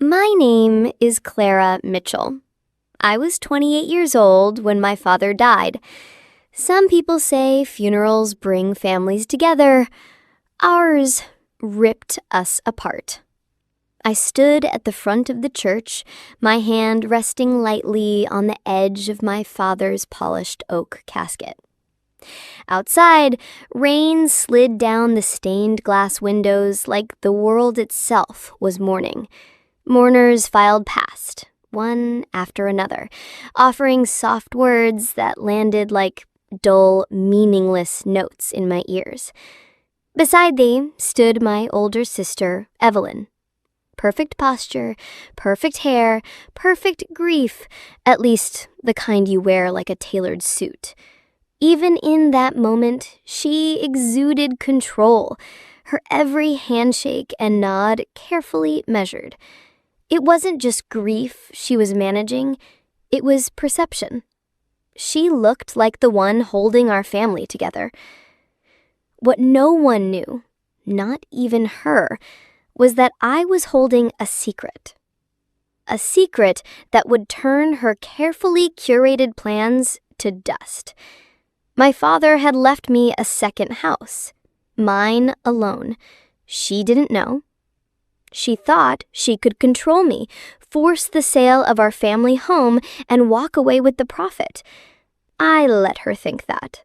My name is Clara Mitchell. I was 28 years old when my father died. Some people say funerals bring families together. Ours ripped us apart. I stood at the front of the church, my hand resting lightly on the edge of my father's polished oak casket. Outside, rain slid down the stained glass windows like the world itself was mourning. Mourners filed past, one after another, offering soft words that landed like dull, meaningless notes in my ears. Beside thee stood my older sister, Evelyn. Perfect posture, perfect hair, perfect grief, at least the kind you wear like a tailored suit. Even in that moment, she exuded control, her every handshake and nod carefully measured. It wasn't just grief she was managing, it was perception. She looked like the one holding our family together. What no one knew, not even her, was that I was holding a secret. A secret that would turn her carefully curated plans to dust. My father had left me a second house, mine alone. She didn't know. She thought she could control me, force the sale of our family home, and walk away with the profit. I let her think that.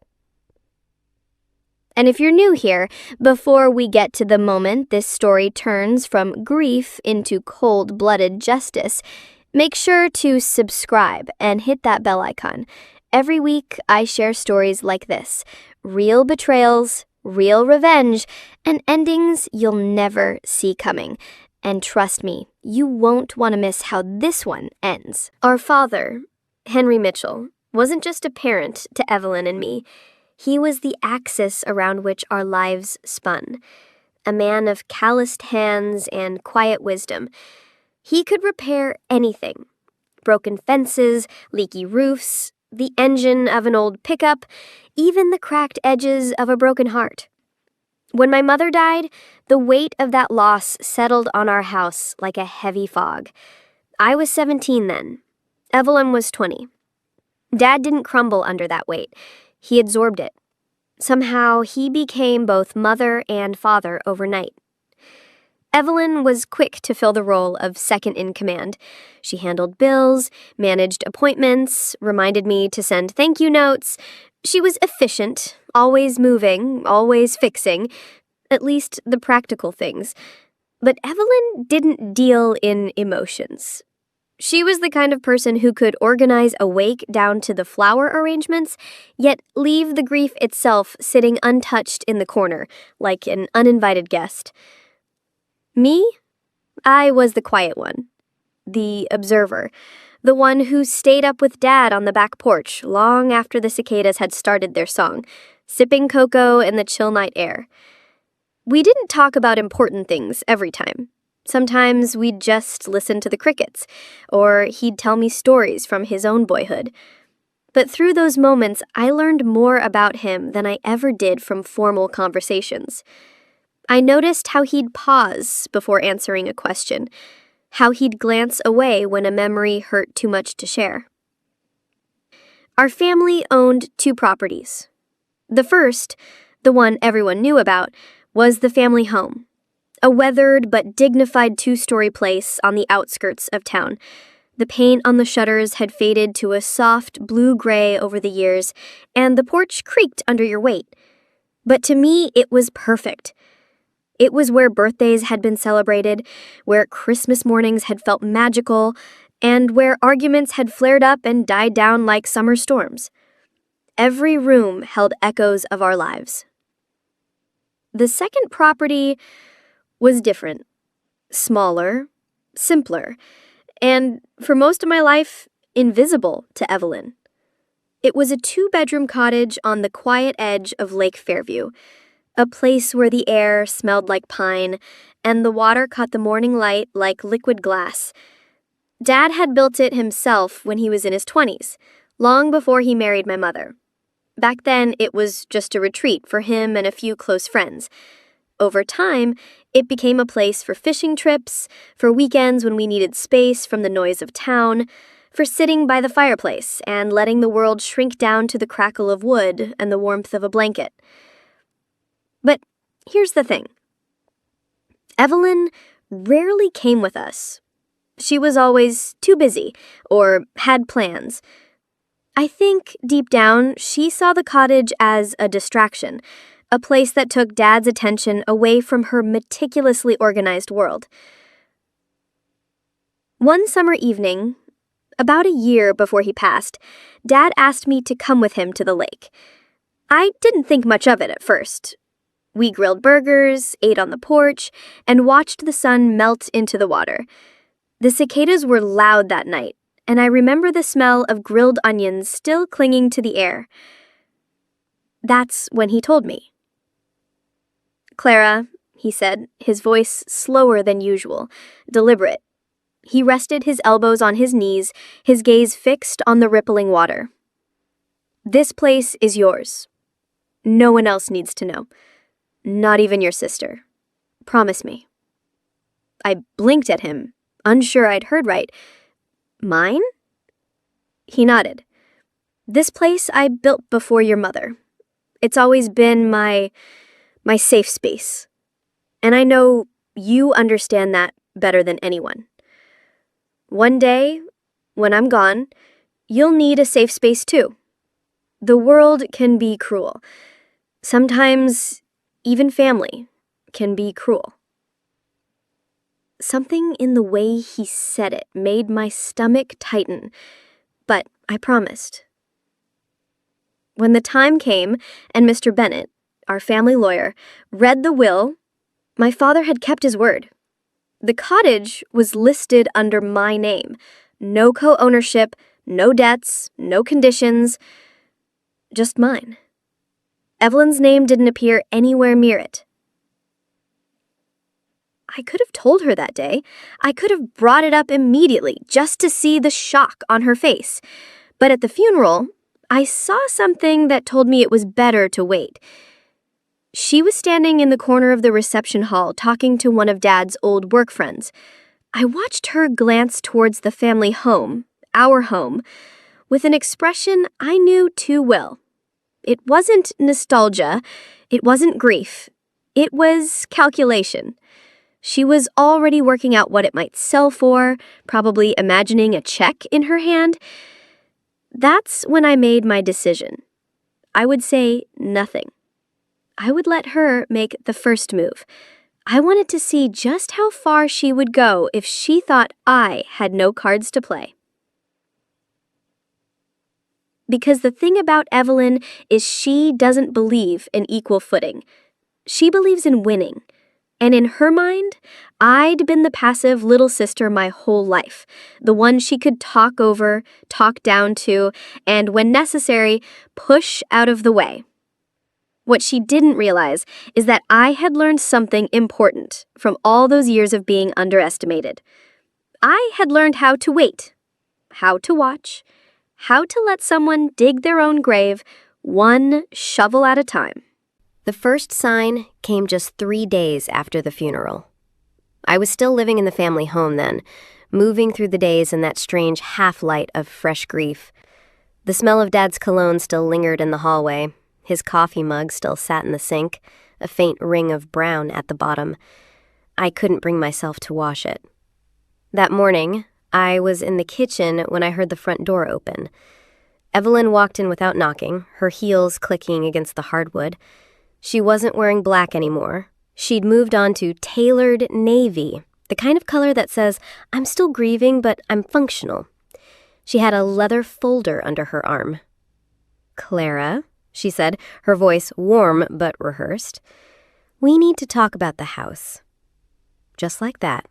And if you're new here, before we get to the moment this story turns from grief into cold-blooded justice, make sure to subscribe and hit that bell icon. Every week, I share stories like this, real betrayals, real revenge, and endings you'll never see coming. And trust me, you won't want to miss how this one ends. Our father, Henry Mitchell, wasn't just a parent to Evelyn and me. He was the axis around which our lives spun. A man of calloused hands and quiet wisdom. He could repair anything. Broken fences, leaky roofs, the engine of an old pickup, even the cracked edges of a broken heart. When my mother died, the weight of that loss settled on our house like a heavy fog. I was 17 then. Evelyn was 20. Dad didn't crumble under that weight. He absorbed it. Somehow, he became both mother and father overnight. Evelyn was quick to fill the role of second in command. She handled bills, managed appointments, reminded me to send thank you notes. She was efficient, always moving, always fixing, at least the practical things. But Evelyn didn't deal in emotions. She was the kind of person who could organize a wake down to the flower arrangements, yet leave the grief itself sitting untouched in the corner, like an uninvited guest. Me? I was the quiet one, the observer, the one who stayed up with Dad on the back porch long after the cicadas had started their song, sipping cocoa in the chill night air. We didn't talk about important things every time. Sometimes we'd just listen to the crickets, or he'd tell me stories from his own boyhood. But through those moments, I learned more about him than I ever did from formal conversations. I noticed how he'd pause before answering a question, how he'd glance away when a memory hurt too much to share. Our family owned 2 properties. The first, the one everyone knew about, was the family home, a weathered but dignified 2-story place on the outskirts of town. The paint on the shutters had faded to a soft blue-gray over the years, and the porch creaked under your weight. But to me, it was perfect. It was where birthdays had been celebrated, where Christmas mornings had felt magical, and where arguments had flared up and died down like summer storms. Every room held echoes of our lives. The second property was different, smaller, simpler, and for most of my life, invisible to Evelyn. It was a 2-bedroom cottage on the quiet edge of Lake Fairview, a place where the air smelled like pine and the water caught the morning light like liquid glass. Dad had built it himself when he was in his 20s, long before he married my mother. Back then, it was just a retreat for him and a few close friends. Over time, It became a place for fishing trips, for weekends when we needed space from the noise of town, for sitting by the fireplace and letting the world shrink down to the crackle of wood and the warmth of a blanket. But here's the thing. Evelyn rarely came with us. She was always too busy or had plans. I think, deep down, she saw the cottage as a distraction, a place that took Dad's attention away from her meticulously organized world. One summer evening, about a year before he passed, Dad asked me to come with him to the lake. I didn't think much of it at first. We grilled burgers, ate on the porch, and watched the sun melt into the water. The cicadas were loud that night, and I remember the smell of grilled onions still clinging to the air. That's when he told me. "Clara," he said, his voice slower than usual, deliberate. He rested his elbows on his knees, his gaze fixed on the rippling water. "This place is yours. No one else needs to know. Not even your sister. Promise me." I blinked at him, unsure I'd heard right. "Mine?" He nodded. "This place I built before your mother. It's always been my safe space. And I know you understand that better than anyone. One day, when I'm gone, you'll need a safe space too. The world can be cruel. Sometimes, even family can be cruel." Something in the way he said it made my stomach tighten, but I promised. When the time came and Mr. Bennett, our family lawyer, read the will, my father had kept his word. The cottage was listed under my name. No co-ownership, no debts, no conditions, just mine. Evelyn's name didn't appear anywhere near it. I could have told her that day. I could have brought it up immediately just to see the shock on her face. But at the funeral, I saw something that told me it was better to wait. She was standing in the corner of the reception hall talking to one of Dad's old work friends. I watched her glance towards the family home, our home, with an expression I knew too well. It wasn't nostalgia, it wasn't grief, it was calculation. She was already working out what it might sell for, probably imagining a check in her hand. That's when I made my decision. I would say nothing. I would let her make the first move. I wanted to see just how far she would go if she thought I had no cards to play. Because the thing about Evelyn is she doesn't believe in equal footing. She believes in winning. And in her mind, I'd been the passive little sister my whole life, the one she could talk over, talk down to, and when necessary, push out of the way. What she didn't realize is that I had learned something important from all those years of being underestimated. I had learned how to wait, how to watch, how to let someone dig their own grave one shovel at a time. The first sign came just 3 days after the funeral. I was still living in the family home then, moving through the days in that strange half-light of fresh grief. The smell of Dad's cologne still lingered in the hallway. His coffee mug still sat in the sink, a faint ring of brown at the bottom. I couldn't bring myself to wash it. That morning, I was in the kitchen when I heard the front door open. Evelyn walked in without knocking, her heels clicking against the hardwood. She wasn't wearing black anymore. She'd moved on to tailored navy, the kind of color that says, "I'm still grieving, but I'm functional." She had a leather folder under her arm. "Clara," she said, her voice warm but rehearsed, "we need to talk about the house." Just like that.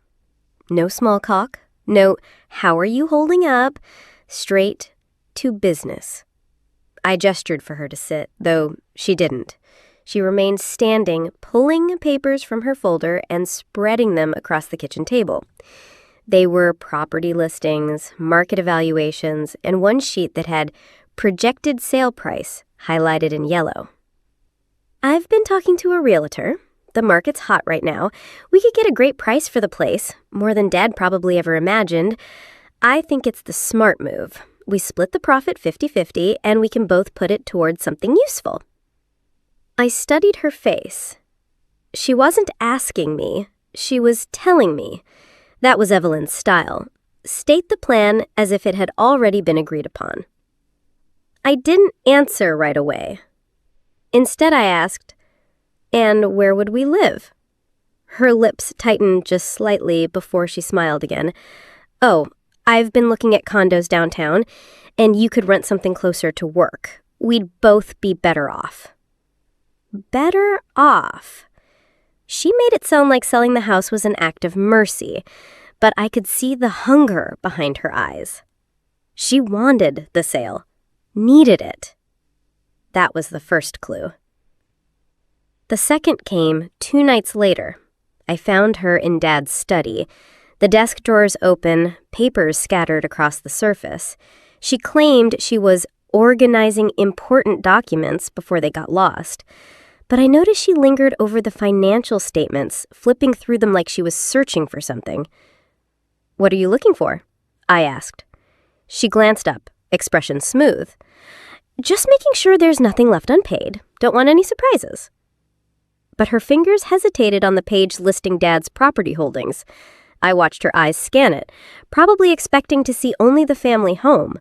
No small talk, no, "How are you holding up?" Straight to business. I gestured for her to sit, though she didn't. She remained standing, pulling papers from her folder and spreading them across the kitchen table. They were property listings, market evaluations, and one sheet that had projected sale price highlighted in yellow. "I've been talking to a realtor," The market's hot right now. We could get a great price for the place, more than Dad probably ever imagined. I think it's the smart move. We split the profit 50-50, and we can both put it towards something useful." I studied her face. She wasn't asking me. She was telling me. That was Evelyn's style. State the plan as if it had already been agreed upon. I didn't answer right away. Instead, I asked, "And where would we live?" Her lips tightened just slightly before she smiled again. "Oh, I've been looking at condos downtown, and you could rent something closer to work. We'd both be better off." Better off? She made it sound like selling the house was an act of mercy, but I could see the hunger behind her eyes. She wanted the sale, needed it. That was the first clue. The second came 2 nights later. I found her in Dad's study, the desk drawers open, papers scattered across the surface. She claimed she was organizing important documents before they got lost. But I noticed she lingered over the financial statements, flipping through them like she was searching for something. "What are you looking for?" I asked. She glanced up, expression smooth. "Just making sure there's nothing left unpaid. Don't want any surprises." But her fingers hesitated on the page listing Dad's property holdings. I watched her eyes scan it, probably expecting to see only the family home.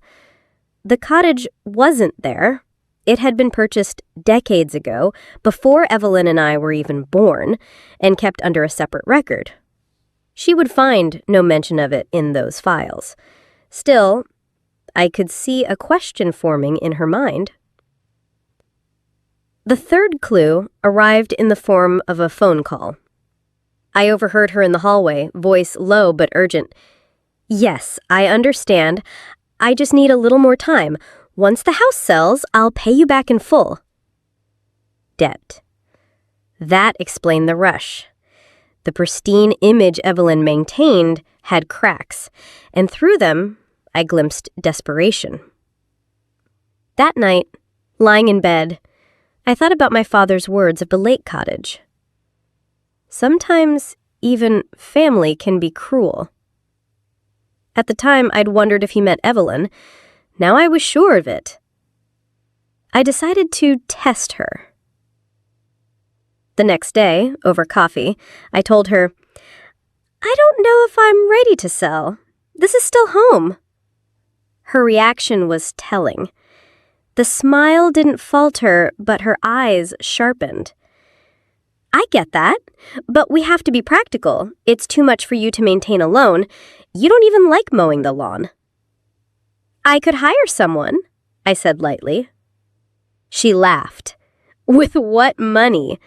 The cottage wasn't there. It had been purchased decades ago, before Evelyn and I were even born, and kept under a separate record. She would find no mention of it in those files. Still, I could see a question forming in her mind. The third clue arrived in the form of a phone call. I overheard her in the hallway, voice low but urgent. "Yes, I understand. I just need a little more time. Once the house sells, I'll pay you back in full." Debt. That explained the rush. The pristine image Evelyn maintained had cracks, and through them, I glimpsed desperation. That night, lying in bed, I thought about my father's words of the lake cottage. Sometimes, even family can be cruel. At the time, I'd wondered if he meant Evelyn. Now I was sure of it. I decided to test her. The next day, over coffee, I told her, "I don't know if I'm ready to sell. This is still home." Her reaction was telling. The smile didn't falter, but her eyes sharpened. "I get that, but we have to be practical. It's too much for you to maintain alone. You don't even like mowing the lawn." "I could hire someone," I said lightly. She laughed. "With what money?"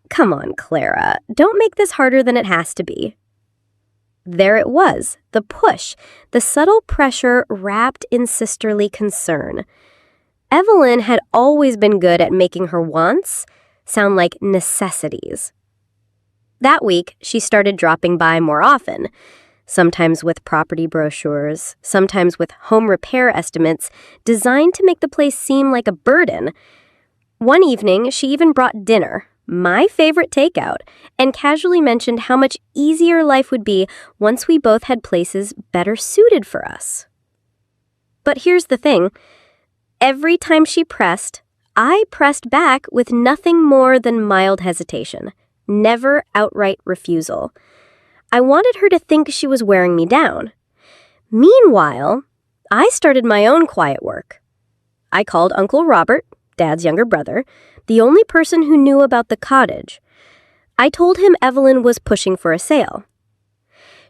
"Come on, Clara. Don't make this harder than it has to be." There it was, the push, the subtle pressure wrapped in sisterly concern. Evelyn had always been good at making her wants sound like necessities. That week, she started dropping by more often. Sometimes with property brochures, sometimes with home repair estimates designed to make the place seem like a burden. One evening, she even brought dinner, my favorite takeout, and casually mentioned how much easier life would be once we both had places better suited for us. But here's the thing. Every time she pressed, I pressed back with nothing more than mild hesitation, never outright refusal. I wanted her to think she was wearing me down. Meanwhile, I started my own quiet work. I called Uncle Robert, Dad's younger brother, the only person who knew about the cottage. I told him Evelyn was pushing for a sale.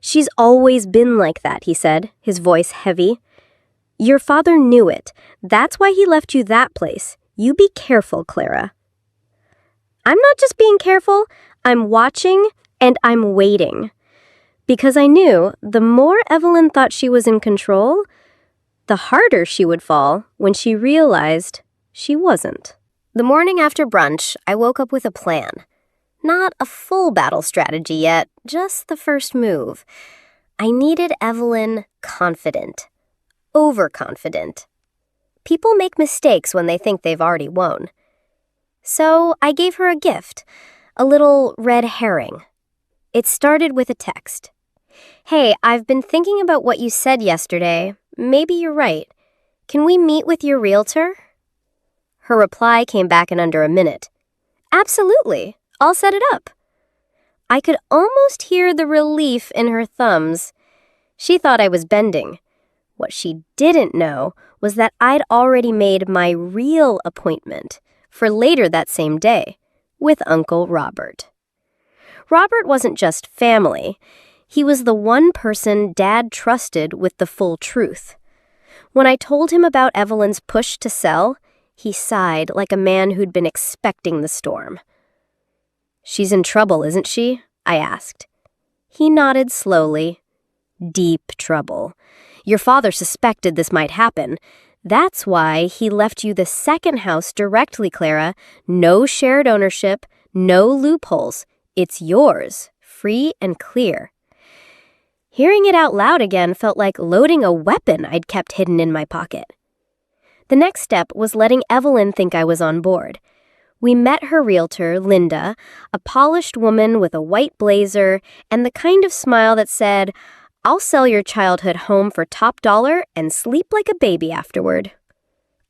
"She's always been like that," he said, his voice heavy. "Your father knew it. That's why he left you that place. You be careful, Clara." I'm not just being careful. I'm watching and I'm waiting. Because I knew the more Evelyn thought she was in control, the harder she would fall when she realized she wasn't. The morning after brunch, I woke up with a plan. Not a full battle strategy yet, just the first move. I needed Evelyn confident, overconfident. People make mistakes when they think they've already won. So I gave her a gift, a little red herring. It started with a text. "Hey, I've been thinking about what you said yesterday. Maybe you're right. Can we meet with your realtor?" Her reply came back in under a minute. "Absolutely. I'll set it up." I could almost hear the relief in her thumbs. She thought I was bending. What she didn't know was that I'd already made my real appointment for later that same day with Uncle Robert. Robert wasn't just family. He was the one person Dad trusted with the full truth. When I told him about Evelyn's push to sell, he sighed like a man who'd been expecting the storm. "She's in trouble, isn't she?" I asked. He nodded slowly. "Deep trouble. Your father suspected this might happen. That's why he left you the second house directly, Clara. No shared ownership, no loopholes. It's yours, free and clear." Hearing it out loud again felt like loading a weapon I'd kept hidden in my pocket. The next step was letting Evelyn think I was on board. We met her realtor, Linda, a polished woman with a white blazer and the kind of smile that said, "I'll sell your childhood home for top dollar and sleep like a baby afterward."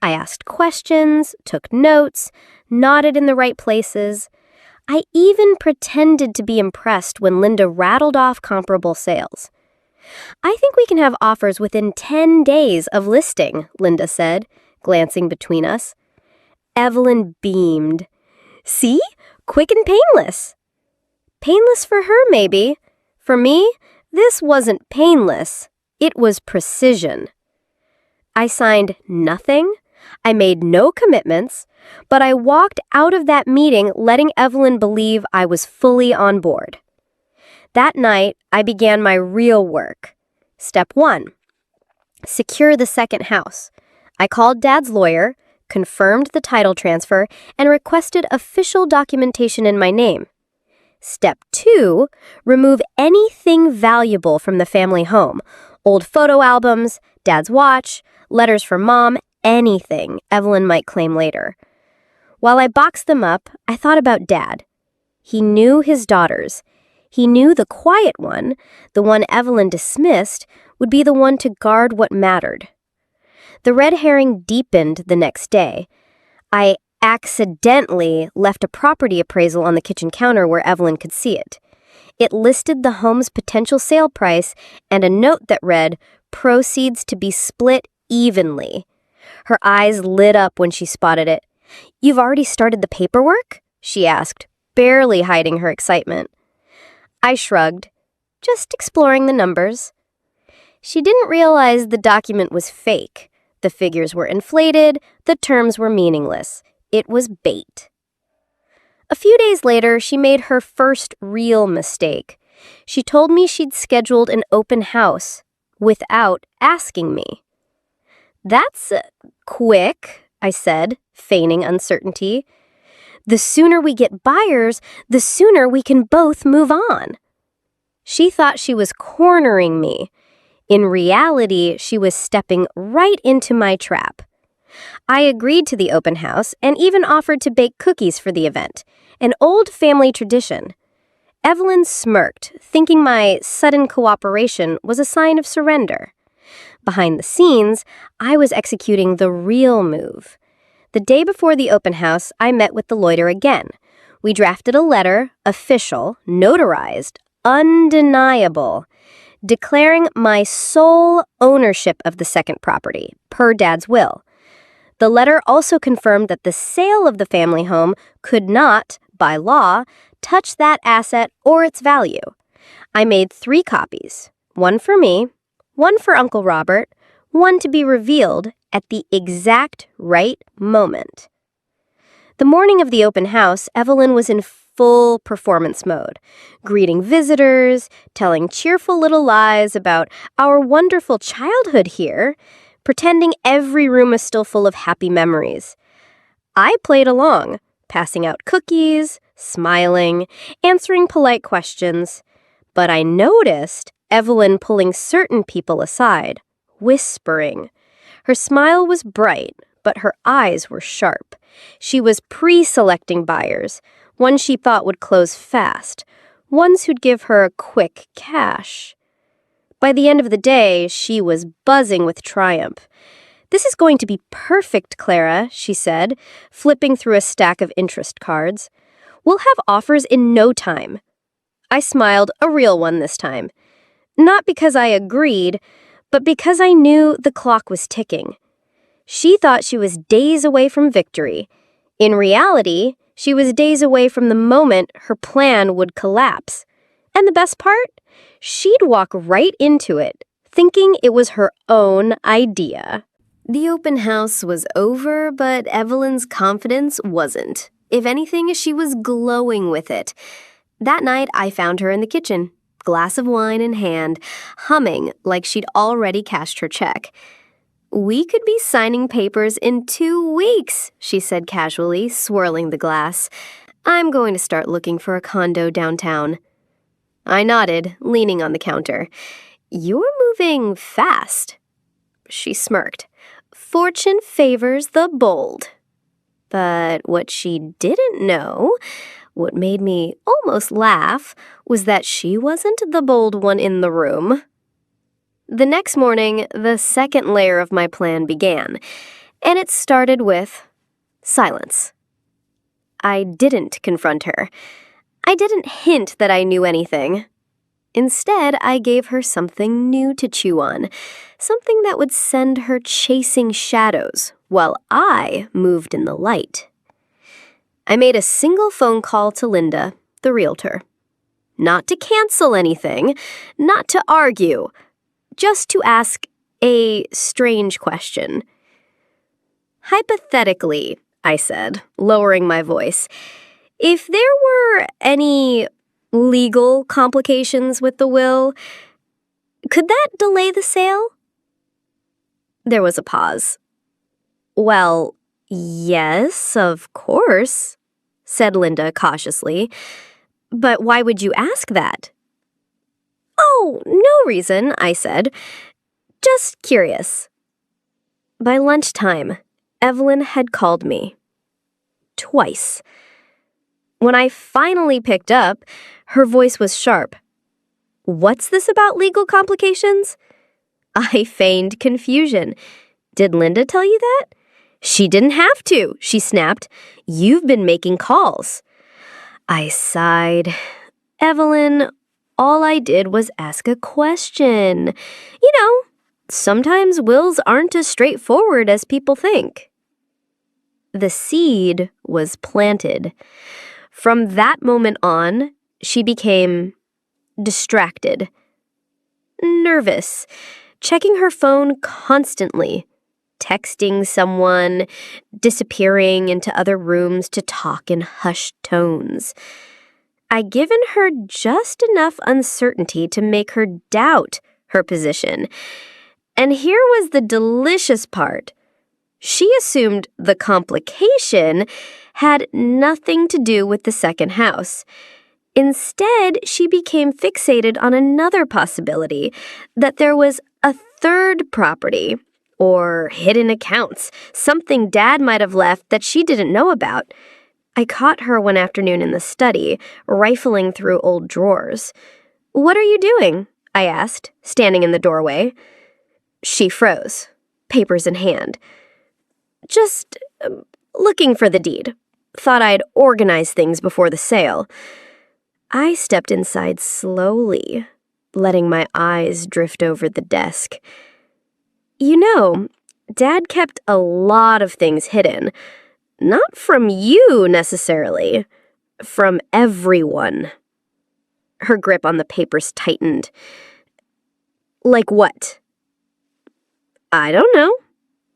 I asked questions, took notes, nodded in the right places. I even pretended to be impressed when Linda rattled off comparable sales. "I think we can have offers within 10 days of listing," Linda said, glancing between us. Evelyn beamed. "See? Quick and painless." Painless for her, maybe. For me, this wasn't painless. It was precision. I signed nothing. I made no commitments, but I walked out of that meeting letting Evelyn believe I was fully on board. That night, I began my real work. Step 1. Secure the second house. I called Dad's lawyer, confirmed the title transfer, and requested official documentation in my name. Step 2, remove anything valuable from the family home. Old photo albums, Dad's watch, letters from Mom, anything Evelyn might claim later. While I boxed them up, I thought about Dad. He knew his daughters. He knew the quiet one, the one Evelyn dismissed, would be the one to guard what mattered. The red herring deepened the next day. I accidentally left a property appraisal on the kitchen counter where Evelyn could see it. It listed the home's potential sale price and a note that read, "Proceeds to be split evenly." Her eyes lit up when she spotted it. "You've already started the paperwork?" she asked, barely hiding her excitement. I shrugged, just exploring the numbers. She didn't realize the document was fake. The figures were inflated, the terms were meaningless. It was bait. A few days later, she made her first real mistake. She told me she'd scheduled an open house without asking me. "That's quick," I said, feigning uncertainty. "The sooner we get buyers, the sooner we can both move on." She thought she was cornering me. In reality, she was stepping right into my trap. I agreed to the open house and even offered to bake cookies for the event, an old family tradition. Evelyn smirked, thinking my sudden cooperation was a sign of surrender. Behind the scenes, I was executing the real move. The day before the open house, I met with the lawyer again. We drafted a letter, official, notarized, undeniable, declaring my sole ownership of the second property, per Dad's will. The letter also confirmed that the sale of the family home could not, by law, touch that asset or its value. I made 3 copies, one for me, one for Uncle Robert, one to be revealed at the exact right moment. The morning of the open house, Evelyn was in full performance mode, greeting visitors, telling cheerful little lies about our wonderful childhood here, pretending every room was still full of happy memories. I played along, passing out cookies, smiling, answering polite questions. But I noticed Evelyn pulling certain people aside, whispering. Her smile was bright, but her eyes were sharp. She was pre-selecting buyers, One she thought would close fast, ones who'd give her quick cash. By the end of the day, she was buzzing with triumph. "This is going to be perfect, Clara," she said, flipping through a stack of interest cards. "We'll have offers in no time." I smiled, a real one this time. Not because I agreed, but because I knew the clock was ticking. She thought she was days away from victory. In reality, she was days away from the moment her plan would collapse. And the best part? She'd walk right into it, thinking it was her own idea. The open house was over, but Evelyn's confidence wasn't. If anything, she was glowing with it. That night, I found her in the kitchen, glass of wine in hand, humming like she'd already cashed her check. "We could be signing papers in 2 weeks," she said casually, swirling the glass. "I'm going to start looking for a condo downtown." I nodded, leaning on the counter. "You're moving fast." She smirked. "Fortune favors the bold." But what she didn't know, what made me almost laugh, was that she wasn't the bold one in the room. The next morning, the second layer of my plan began, and it started with silence. I didn't confront her. I didn't hint that I knew anything. Instead, I gave her something new to chew on, something that would send her chasing shadows while I moved in the light. I made a single phone call to Linda, the realtor. Not to cancel anything, not to argue, just to ask a strange question. "Hypothetically," I said, lowering my voice, "if there were any legal complications with the will, could that delay the sale?" There was a pause. "Well, yes, of course," said Linda cautiously. "But why would you ask that?" "Oh, no reason," I said. "Just curious." By lunchtime, Evelyn had called me. Twice. When I finally picked up, her voice was sharp. "What's this about legal complications?" I feigned confusion. "Did Linda tell you that?" "She didn't have to," she snapped. "You've been making calls." I sighed. "Evelyn, all I did was ask a question. You know, sometimes wills aren't as straightforward as people think." The seed was planted. From that moment on, she became distracted, nervous, checking her phone constantly, texting someone, disappearing into other rooms to talk in hushed tones. I'd given her just enough uncertainty to make her doubt her position. And here was the delicious part. She assumed the complication had nothing to do with the second house. Instead, she became fixated on another possibility, that there was a third property, or hidden accounts, something Dad might have left that she didn't know about. I caught her one afternoon in the study, rifling through old drawers. "What are you doing?" I asked, standing in the doorway. She froze, papers in hand. "Just looking for the deed. Thought I'd organize things before the sale." I stepped inside slowly, letting my eyes drift over the desk. "You know, Dad kept a lot of things hidden. Not from you, necessarily. From everyone." Her grip on the papers tightened. "Like what?" "I don't know.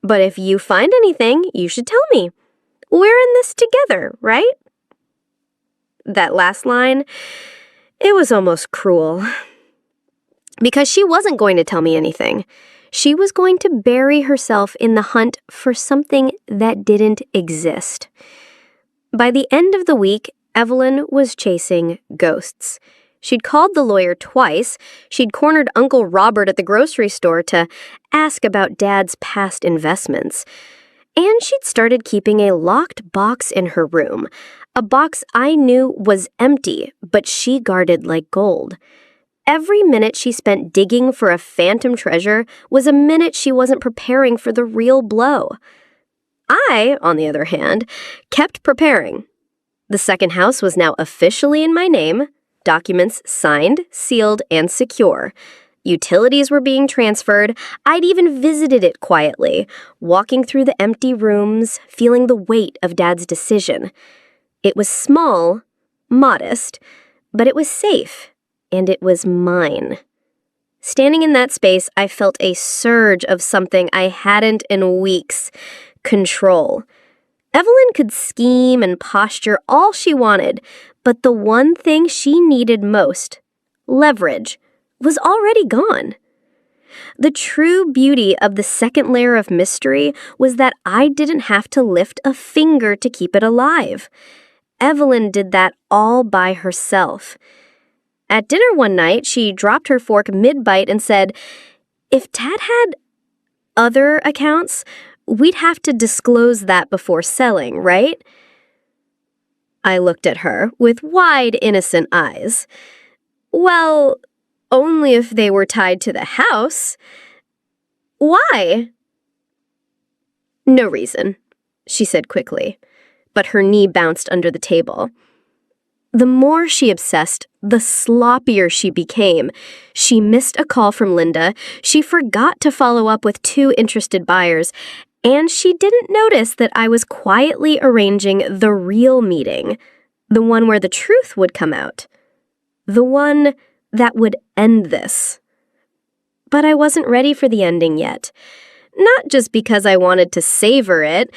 But if you find anything, you should tell me. We're in this together, right?" That last line, it was almost cruel. Because she wasn't going to tell me anything. She was going to bury herself in the hunt for something that didn't exist. By the end of the week, Evelyn was chasing ghosts. She'd called the lawyer twice. She'd cornered Uncle Robert at the grocery store to ask about Dad's past investments. And she'd started keeping a locked box in her room, A box I knew was empty, but she guarded like gold. Every minute she spent digging for a phantom treasure was a minute she wasn't preparing for the real blow. I, on the other hand, kept preparing. The second house was now officially in my name, documents signed, sealed, and secure. Utilities were being transferred. I'd even visited it quietly, walking through the empty rooms, feeling the weight of Dad's decision. It was small, modest, but it was safe, and it was mine. Standing in that space, I felt a surge of something I hadn't in weeks: control. Evelyn could scheme and posture all she wanted, but the one thing she needed most, leverage, was already gone. The true beauty of the second layer of mystery was that I didn't have to lift a finger to keep it alive. Evelyn did that all by herself. At dinner one night, she dropped her fork mid-bite and said, "If Dad had other accounts, we'd have to disclose that before selling, right?" I looked at her with wide, innocent eyes. "Well, only if they were tied to the house." "Why?" "No reason," she said quickly, but her knee bounced under the table. The more she obsessed, the sloppier she became. She missed a call from Linda, she forgot to follow up with 2 interested buyers, and she didn't notice that I was quietly arranging the real meeting, the one where the truth would come out, the one that would end this. But I wasn't ready for the ending yet. Not just because I wanted to savor it,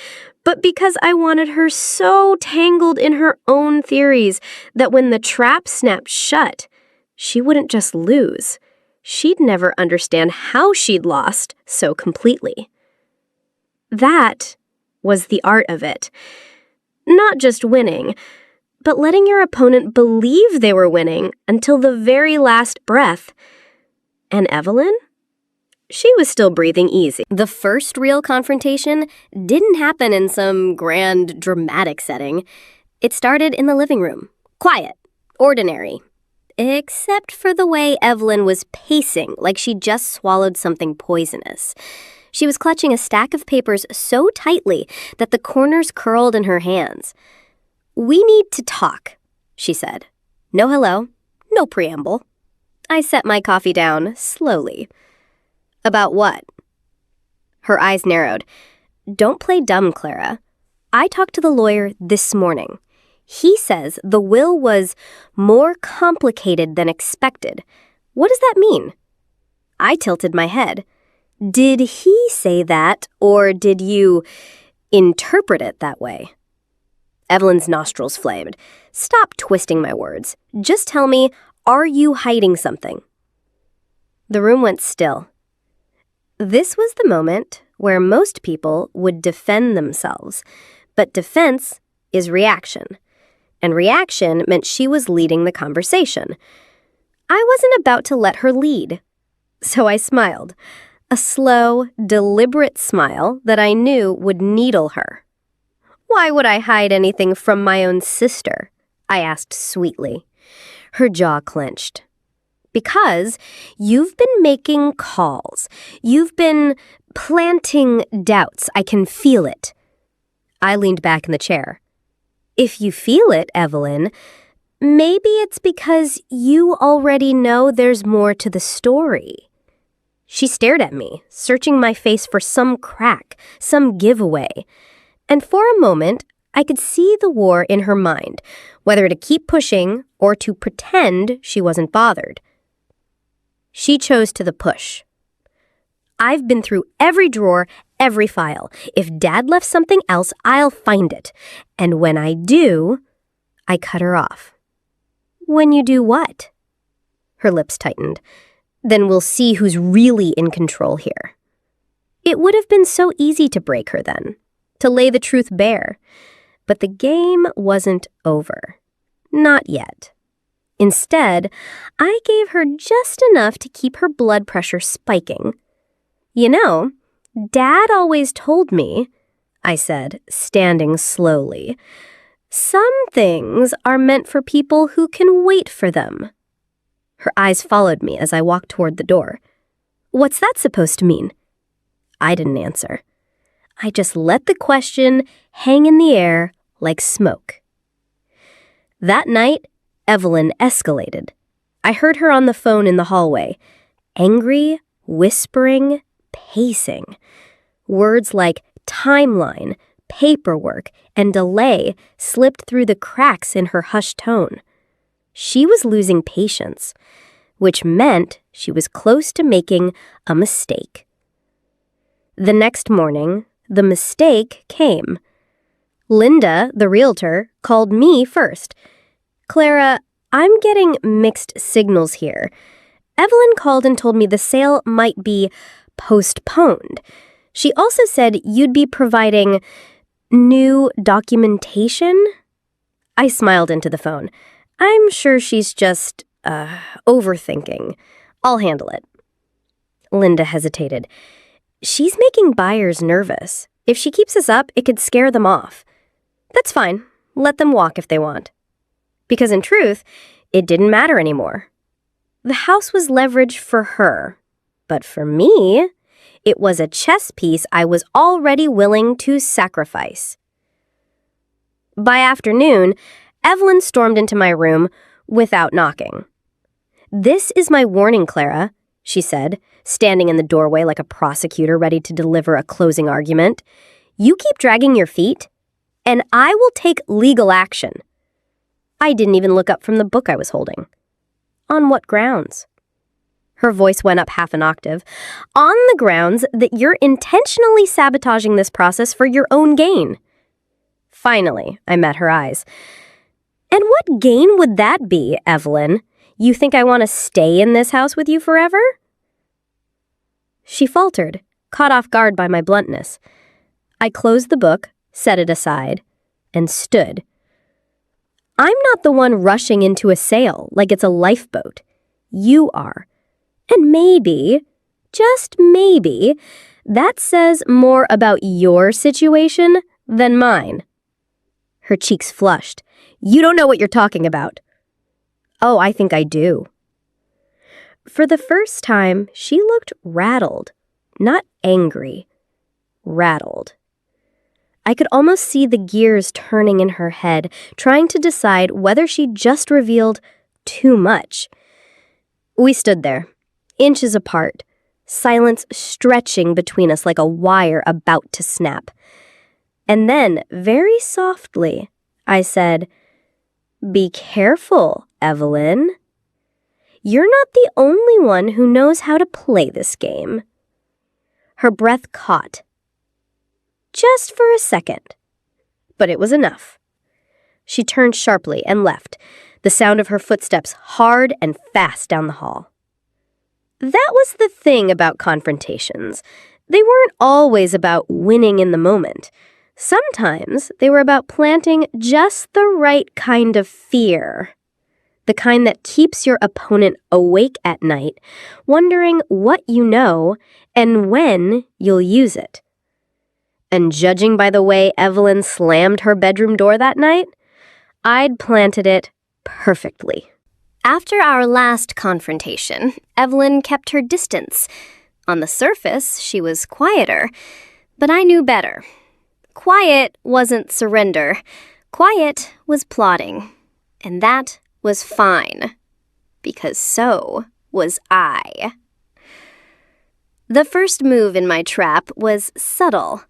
but because I wanted her so tangled in her own theories that when the trap snapped shut, she wouldn't just lose. She'd never understand how she'd lost so completely. That was the art of it. Not just winning, but letting your opponent believe they were winning until the very last breath. And Evelyn? She was still breathing easy. The first real confrontation didn't happen in some grand, dramatic setting. It started in the living room. Quiet. Ordinary. Except for the way Evelyn was pacing like she just swallowed something poisonous. She was clutching a stack of papers so tightly that the corners curled in her hands. "We need to talk," she said. No hello, no preamble. I set my coffee down slowly. "About what?" Her eyes narrowed. "Don't play dumb, Clara. I talked to the lawyer this morning. He says the will was more complicated than expected. What does that mean?" I tilted my head. "Did he say that, or did you interpret it that way?" Evelyn's nostrils flamed. "Stop twisting my words. Just tell me, are you hiding something?" The room went still. This was the moment where most people would defend themselves, but defense is reaction, and reaction meant she was leading the conversation. I wasn't about to let her lead, so I smiled, a slow, deliberate smile that I knew would needle her. "Why would I hide anything from my own sister?" I asked sweetly. Her jaw clenched. "Because you've been making calls. You've been planting doubts. I can feel it." I leaned back in the chair. "If you feel it, Evelyn, maybe it's because you already know there's more to the story." She stared at me, searching my face for some crack, some giveaway. And for a moment, I could see the war in her mind, whether to keep pushing or to pretend she wasn't bothered. She chose to the push. "I've been through every drawer, every file. If Dad left something else, I'll find it. And when I do," I cut her off. "When you do what?" Her lips tightened. "Then we'll see who's really in control here." It would have been so easy to break her then, to lay the truth bare. But the game wasn't over. Not yet. Instead, I gave her just enough to keep her blood pressure spiking. "You know, Dad always told me," I said, standing slowly, Some things are meant for people who can wait for them. Her eyes followed me as I walked toward the door. What's that supposed to mean? I didn't answer. I just let the question hang in the air like smoke. That night, Evelyn escalated. I heard her on the phone in the hallway, angry, whispering, pacing. Words like timeline, paperwork, and delay slipped through the cracks in her hushed tone. She was losing patience, which meant she was close to making a mistake. The next morning, the mistake came. Linda, the realtor, called me first. Clara, I'm getting mixed signals here. Evelyn called and told me the sale might be postponed. She also said you'd be providing new documentation. I smiled into the phone. I'm sure she's just, overthinking. I'll handle it. Linda hesitated. She's making buyers nervous. If she keeps us up, it could scare them off. That's fine. Let them walk if they want. Because in truth, it didn't matter anymore. The house was leverage for her. But for me, it was a chess piece I was already willing to sacrifice. By afternoon, Evelyn stormed into my room without knocking. "This is my warning, Clara," she said, standing in the doorway like a prosecutor ready to deliver a closing argument. "You keep dragging your feet, and I will take legal action." I didn't even look up from the book I was holding. "On what grounds?" Her voice went up half an octave. "On the grounds that you're intentionally sabotaging this process for your own gain." Finally, I met her eyes. "And what gain would that be, Evelyn? You think I want to stay in this house with you forever?" She faltered, caught off guard by my bluntness. I closed the book, set it aside, and stood. "I'm not the one rushing into a sale like it's a lifeboat. You are. And maybe, just maybe, that says more about your situation than mine." Her cheeks flushed. "You don't know what you're talking about." "Oh, I think I do." For the first time, she looked rattled, not angry, rattled. I could almost see the gears turning in her head, trying to decide whether she'd just revealed too much. We stood there, inches apart, silence stretching between us like a wire about to snap. And then, very softly, I said, "Be careful, Evelyn. You're not the only one who knows how to play this game." Her breath caught. Just for a second. But it was enough. She turned sharply and left, the sound of her footsteps hard and fast down the hall. That was the thing about confrontations. They weren't always about winning in the moment. Sometimes they were about planting just the right kind of fear. The kind that keeps your opponent awake at night, wondering what you know and when you'll use it. And judging by the way Evelyn slammed her bedroom door that night, I'd planted it perfectly. After our last confrontation, Evelyn kept her distance. On the surface, she was quieter, but I knew better. Quiet wasn't surrender. Quiet was plotting. And that was fine. Because so was I. The first move in my trap was subtle.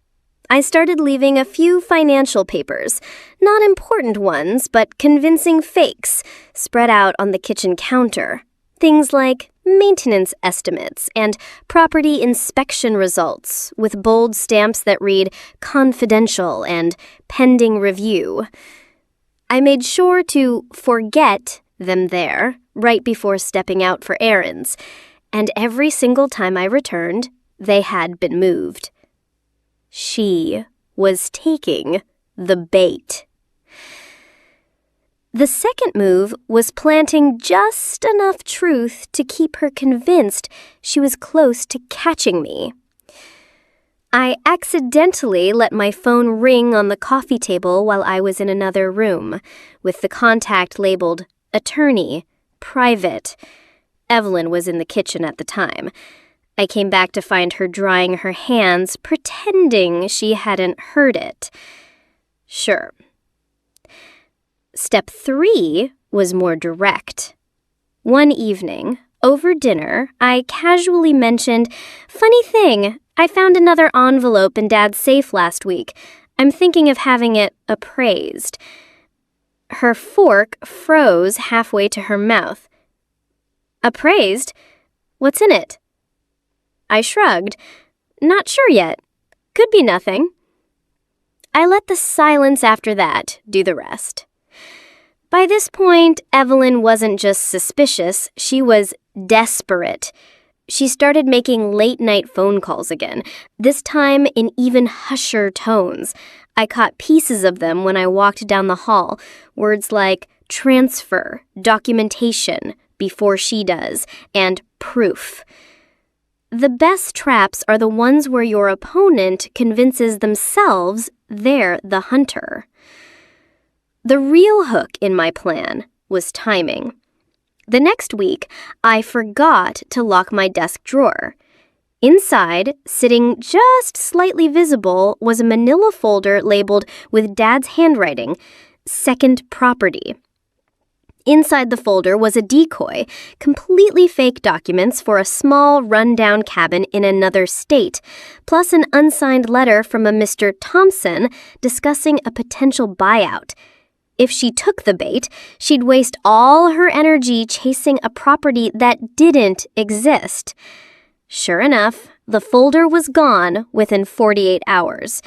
I started leaving a few financial papers, not important ones, but convincing fakes, spread out on the kitchen counter. Things like maintenance estimates and property inspection results with bold stamps that read confidential and pending review. I made sure to forget them there right before stepping out for errands, and every single time I returned, they had been moved. She was taking the bait. The second move was planting just enough truth to keep her convinced she was close to catching me. I accidentally let my phone ring on the coffee table while I was in another room, with the contact labeled Attorney, Private. Evelyn was in the kitchen at the time. I came back to find her drying her hands, pretending she hadn't heard it. Sure. Step 3 was more direct. One evening, over dinner, I casually mentioned, "Funny thing, I found another envelope in Dad's safe last week. I'm thinking of having it appraised." Her fork froze halfway to her mouth. "Appraised? What's in it?" I shrugged. "Not sure yet. Could be nothing." I let the silence after that do the rest. By this point, Evelyn wasn't just suspicious, she was desperate. She started making late-night phone calls again, this time in even husher tones. I caught pieces of them when I walked down the hall, words like transfer, documentation, before she does, and proof. The best traps are the ones where your opponent convinces themselves they're the hunter. The real hook in my plan was timing. The next week, I forgot to lock my desk drawer. Inside, sitting just slightly visible, was a manila folder labeled with Dad's handwriting, Second Property. Inside the folder was a decoy, completely fake documents for a small, run-down cabin in another state, plus an unsigned letter from a Mr. Thompson discussing a potential buyout. If she took the bait, she'd waste all her energy chasing a property that didn't exist. Sure enough, the folder was gone within 48 hours.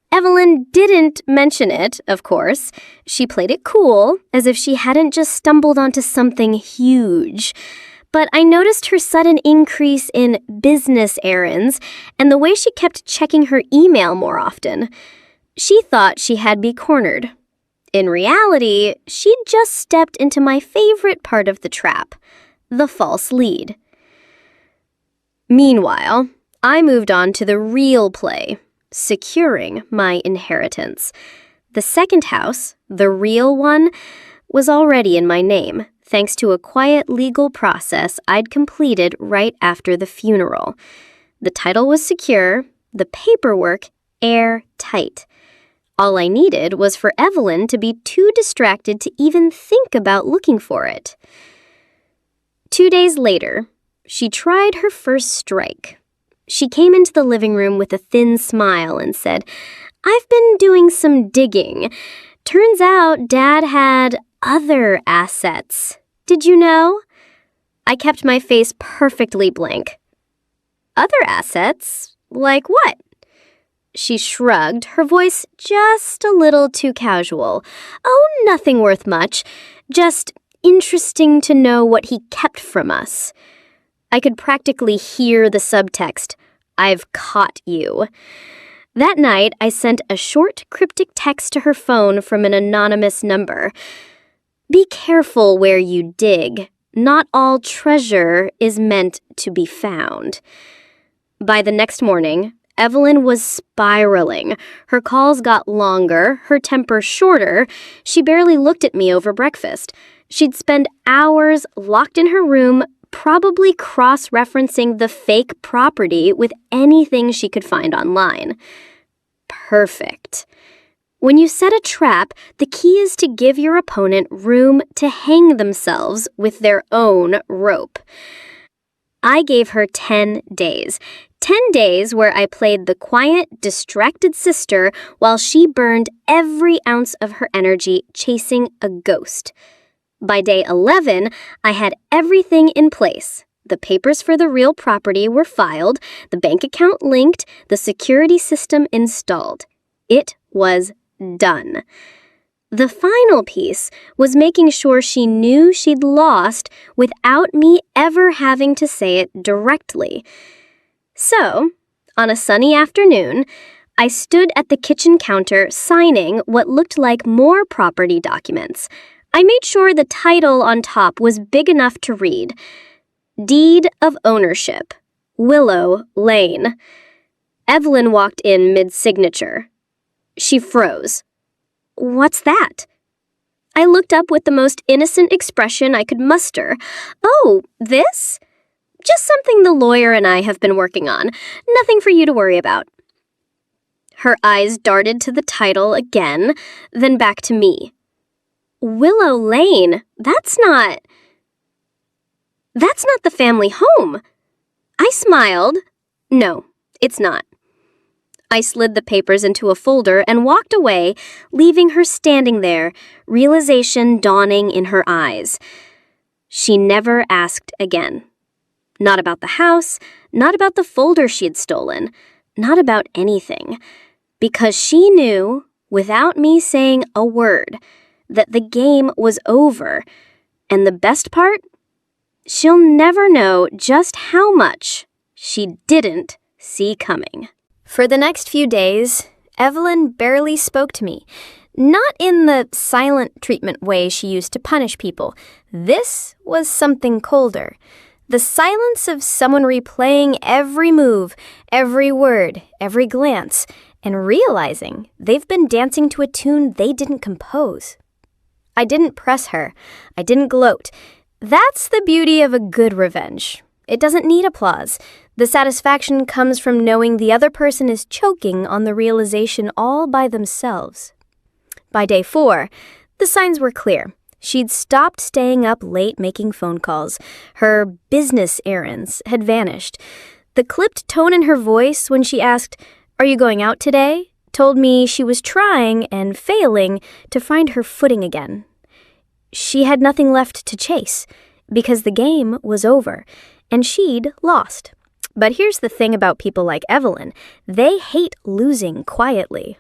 Evelyn didn't mention it, of course. She played it cool, as if she hadn't just stumbled onto something huge. But I noticed her sudden increase in business errands and the way she kept checking her email more often. She thought she had me cornered. In reality, she'd just stepped into my favorite part of the trap, the false lead. Meanwhile, I moved on to the real play, securing my inheritance. The second house, the real one, was already in my name, thanks to a quiet legal process I'd completed right after the funeral. The title was secure, the paperwork airtight. All I needed was for Evelyn to be too distracted to even think about looking for it. 2 days later, she tried her first strike. She came into the living room with a thin smile and said, "I've been doing some digging. Turns out Dad had other assets. Did you know?" I kept my face perfectly blank. "Other assets? Like what?" She shrugged, her voice just a little too casual. "Oh, nothing worth much. Just interesting to know what he kept from us." I could practically hear the subtext, "I've caught you." That night, I sent a short, cryptic text to her phone from an anonymous number. "Be careful where you dig. Not all treasure is meant to be found." By the next morning, Evelyn was spiraling. Her calls got longer, her temper shorter. She barely looked at me over breakfast. She'd spend hours locked in her room, probably cross-referencing the fake property with anything she could find online. Perfect. When you set a trap, the key is to give your opponent room to hang themselves with their own rope. I gave her 10 days. 10 days where I played the quiet, distracted sister while she burned every ounce of her energy chasing a ghost. By day 11, I had everything in place. The papers for the real property were filed, the bank account linked, the security system installed. It was done. The final piece was making sure she knew she'd lost without me ever having to say it directly. So, on a sunny afternoon, I stood at the kitchen counter signing what looked like more property documents. I made sure the title on top was big enough to read, Deed of Ownership, Willow Lane. Evelyn walked in mid-signature. She froze. "What's that?" I looked up with the most innocent expression I could muster. "Oh, this? Just something the lawyer and I have been working on. Nothing for you to worry about." Her eyes darted to the title again, then back to me. "Willow Lane, that's not the family home." I smiled. "No, it's not." I slid the papers into a folder and walked away, leaving her standing there, realization dawning in her eyes. She never asked again. Not about the house, not about the folder she'd stolen, not about anything. Because she knew, without me saying a word, that the game was over. And the best part? She'll never know just how much she didn't see coming. For the next few days, Evelyn barely spoke to me. Not in the silent treatment way she used to punish people. This was something colder. The silence of someone replaying every move, every word, every glance, and realizing they've been dancing to a tune they didn't compose. I didn't press her. I didn't gloat. That's the beauty of a good revenge. It doesn't need applause. The satisfaction comes from knowing the other person is choking on the realization all by themselves. By day 4, the signs were clear. She'd stopped staying up late making phone calls. Her business errands had vanished. The clipped tone in her voice when she asked, "Are you going out today?" told me she was trying and failing to find her footing again. She had nothing left to chase, because the game was over, and she'd lost. But here's the thing about people like Evelyn. They hate losing quietly.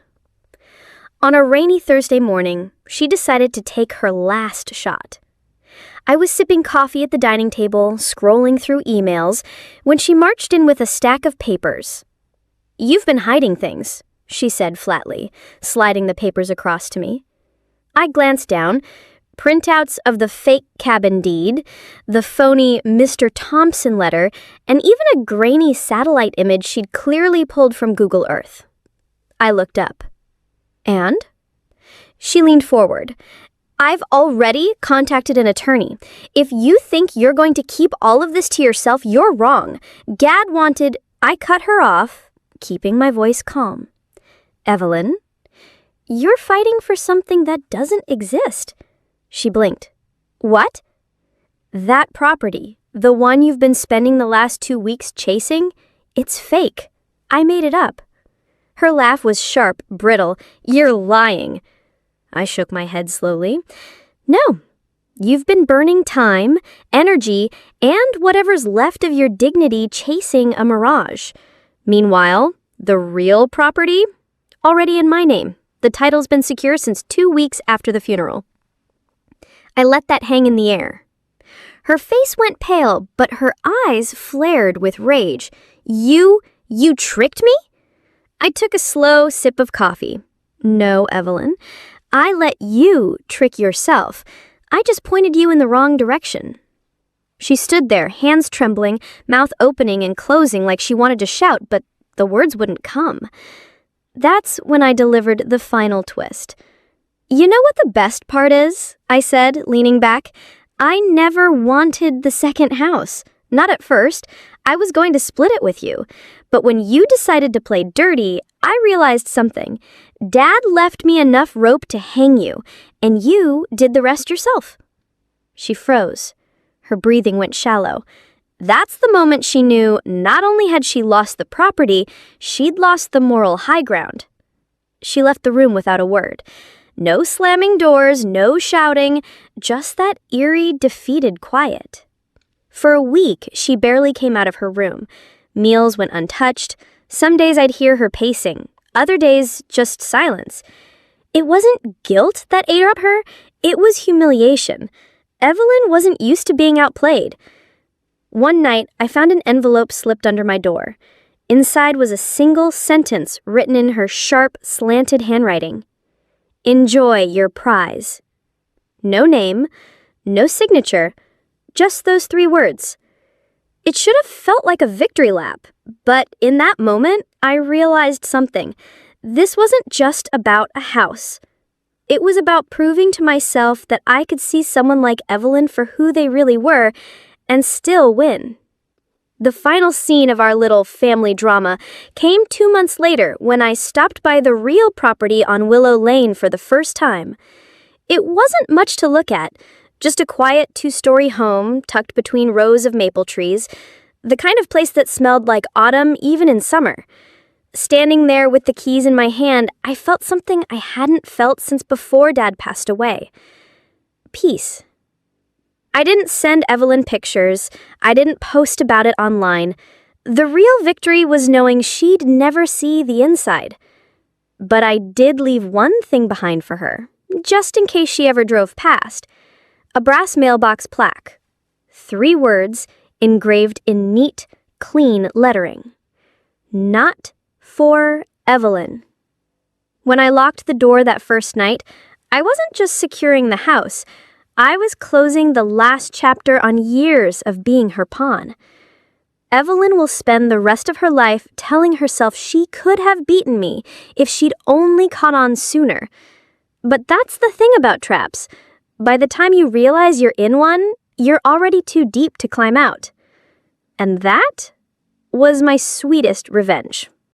On a rainy Thursday morning, she decided to take her last shot. I was sipping coffee at the dining table, scrolling through emails, when she marched in with a stack of papers. "You've been hiding things," she said flatly, sliding the papers across to me. I glanced down. Printouts of the fake cabin deed, the phony Mr. Thompson letter, and even a grainy satellite image she'd clearly pulled from Google Earth. I looked up. "And?" She leaned forward. "I've already contacted an attorney. If you think you're going to keep all of this to yourself, you're wrong. Gad wanted—" I cut her off, keeping my voice calm. "Evelyn, you're fighting for something that doesn't exist." She blinked. "What?" "That property, the one you've been spending the last 2 weeks chasing, it's fake. I made it up." Her laugh was sharp, brittle. "You're lying." I shook my head slowly. "No, you've been burning time, energy, and whatever's left of your dignity chasing a mirage. Meanwhile, the real property? Already in my name. The title's been secure since 2 weeks after the funeral." I let that hang in the air. Her face went pale, but her eyes flared with rage. You tricked me?" I took a slow sip of coffee. "No, Evelyn. I let you trick yourself. I just pointed you in the wrong direction." She stood there, hands trembling, mouth opening and closing like she wanted to shout, but the words wouldn't come. That's when I delivered the final twist. "You know what the best part is?" I said, leaning back. "I never wanted the second house. Not at first. I was going to split it with you. But when you decided to play dirty, I realized something. Dad left me enough rope to hang you, and you did the rest yourself." She froze. Her breathing went shallow. That's the moment she knew not only had she lost the property, she'd lost the moral high ground. She left the room without a word. No slamming doors, no shouting, just that eerie, defeated quiet. For a week, she barely came out of her room. Meals went untouched. Some days I'd hear her pacing. Other days, just silence. It wasn't guilt that ate up her. It was humiliation. Evelyn wasn't used to being outplayed. One night, I found an envelope slipped under my door. Inside was a single sentence written in her sharp, slanted handwriting. "Enjoy your prize." No name, no signature, just those 3 words. It should have felt like a victory lap, but in that moment, I realized something. This wasn't just about a house. It was about proving to myself that I could see someone like Evelyn for who they really were and still win. The final scene of our little family drama came 2 months later when I stopped by the real property on Willow Lane for the first time. It wasn't much to look at, just a quiet 2-story home tucked between rows of maple trees, the kind of place that smelled like autumn even in summer. Standing there with the keys in my hand, I felt something I hadn't felt since before Dad passed away. Peace. I didn't send Evelyn pictures. I didn't post about it online. The real victory was knowing she'd never see the inside. But I did leave one thing behind for her, just in case she ever drove past. A brass mailbox plaque. 3 words engraved in neat, clean lettering. Not for Evelyn. When I locked the door that first night, I wasn't just securing the house. I was closing the last chapter on years of being her pawn. Evelyn will spend the rest of her life telling herself she could have beaten me if she'd only caught on sooner. But that's the thing about traps. By the time you realize you're in one, you're already too deep to climb out. And that was my sweetest revenge.